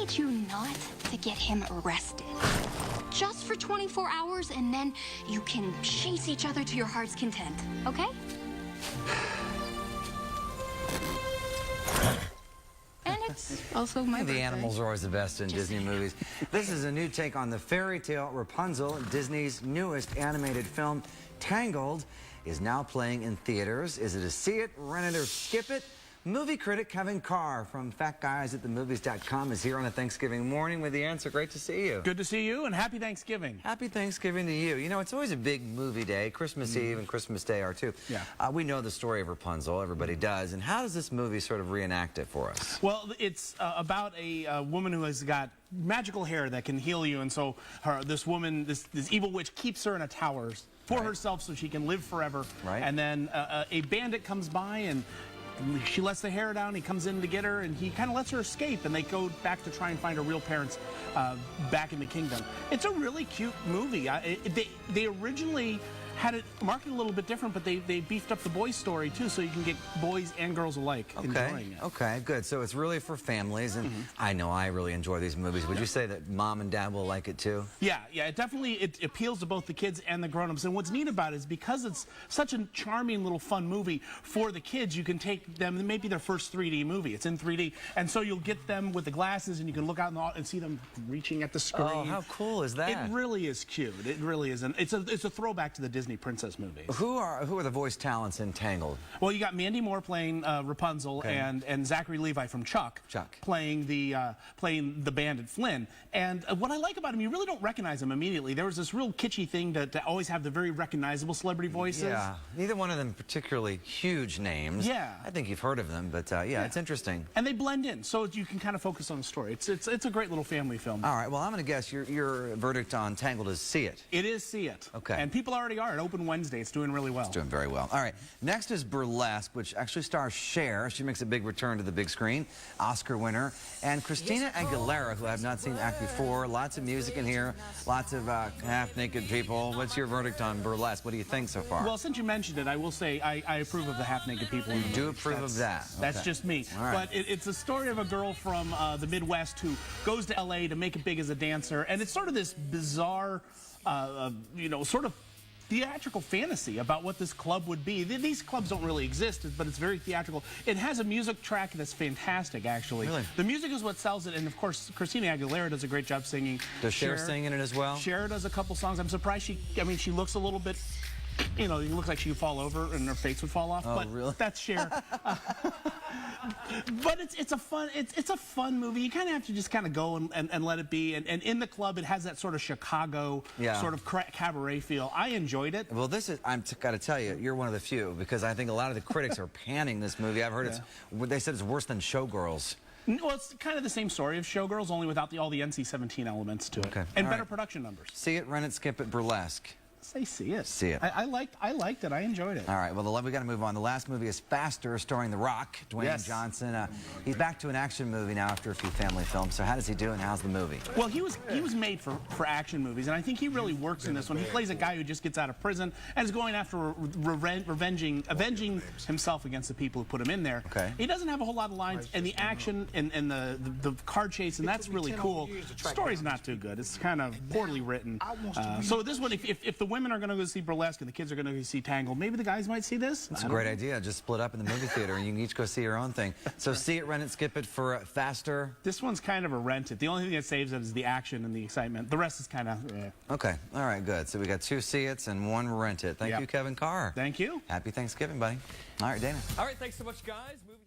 kid you not to get him arrested. Just for 24 hours, and then you can chase each other to your heart's content, okay? And it's also my birthday. The animals are always the best in Disney movies. This is a new take on the fairy tale Rapunzel. Disney's newest animated film, Tangled, is now playing in theaters. Is it a see it, rent it, or skip it? Movie critic Kevin Carr from FatGuysAtTheMovies.com is here on a Thanksgiving morning with the answer. Great to see you. Good to see you, and happy Thanksgiving. Happy Thanksgiving to you. You know, it's always a big movie day. Christmas Eve and Christmas Day are too. Yeah. We know the story of Rapunzel. Everybody does. And how does this movie sort of reenact it for us? Well, it's about a woman who has got magical hair that can heal you, and so this woman, this evil witch, keeps her in a tower for herself so she can live forever. Right. And then a bandit comes by and she lets the hair down. He comes in to get her, and he kind of lets her escape, and they go back to try and find her real parents back in the kingdom. It's a really cute movie. They originally had it marketed a little bit different, but they beefed up the boys' story too, so you can get boys and girls alike enjoying it. Okay, good. So it's really for families, and I know I really enjoy these movies. Would you say that mom and dad will like it too? Yeah, it definitely appeals to both the kids and the grown-ups. And what's neat about it is because it's such a charming little fun movie for the kids, you can take them, maybe their first 3D movie. It's in 3D, and so you'll get them with the glasses, and you can look out and see them reaching at the screen. Oh, how cool is that? It really is cute. It really is, and it's a throwback to the Disney princess movies. Who are the voice talents in Tangled? Well, you got Mandy Moore playing Rapunzel, and Zachary Levi from Chuck playing the bandit Flynn. And what I like about him, you really don't recognize him immediately. There was this real kitschy thing to always have the very recognizable celebrity voices. Yeah, neither one of them particularly huge names. Yeah, I think you've heard of them, but yeah, it's interesting. And they blend in, so you can kind of focus on the story. It's a great little family film. All right, well, I'm going to guess your verdict on Tangled is see it. It is see it. Okay. And people already are. It opened Wednesday. It's doing really well. It's doing very well. All right, next is Burlesque, which actually stars Cher. She makes a big return to the big screen. Oscar winner. And Christina Aguilera, who I have not seen act before. Lots of music in here. Lots of half-naked people. What's your verdict on Burlesque? What do you think so far? Well, since you mentioned it, I will say I approve of the half-naked people. You do approve of that? That's just me. All right. But it's a story of a girl from the Midwest who goes to L.A. to make it big as a dancer. And it's sort of this bizarre, sort of theatrical fantasy about what this club would be. These clubs don't really exist, but it's very theatrical. It has a music track that's fantastic, actually. Really? The music is what sells it, and of course, Christina Aguilera does a great job singing. Does Cher sing in it as well? Cher does a couple songs. I'm surprised she looks a little bit, it looks like she'd fall over and her face would fall off. Oh, but really? That's Cher. But it's a fun movie. You kind of have to just kind of go and let it be. And in the club, it has that sort of Chicago sort of cabaret feel. I enjoyed it. Well, I've got to tell you, you're one of the few, because I think a lot of the critics are panning this movie. I've heard they said it's worse than Showgirls. Well, it's kind of the same story of Showgirls, only without all the NC-17 elements to it. Okay. And better production numbers. See it, rent it, skip it, Burlesque. Say see it. See it. I liked it. I enjoyed it. All right. Well, we got to move on. The last movie is Faster, starring The Rock, Dwayne Johnson. He's back to an action movie now after a few family films. So how does he do, and how's the movie? Well, he was made for action movies, and I think he really works in this one. He plays a guy who just gets out of prison and is going after avenging himself against the people who put him in there. Okay. He doesn't have a whole lot of lines, and the action and the car chase, and that's really cool. The story's not too good. It's kind of poorly written. So this one, if the women are going to go see Burlesque and the kids are going to go see Tangled, maybe the guys might see this. That's a great idea. Just split up in the movie theater and you can each go see your own thing. So see it, rent it, skip it for Faster. This one's kind of a rent it. The only thing that saves it is the action and the excitement. The rest is kind of Okay. All right, good. So we got 2 see it's and 1 rent it. Thank you, Kevin Carr. Thank you. Happy Thanksgiving, buddy. All right, Dana. All right, thanks so much, guys.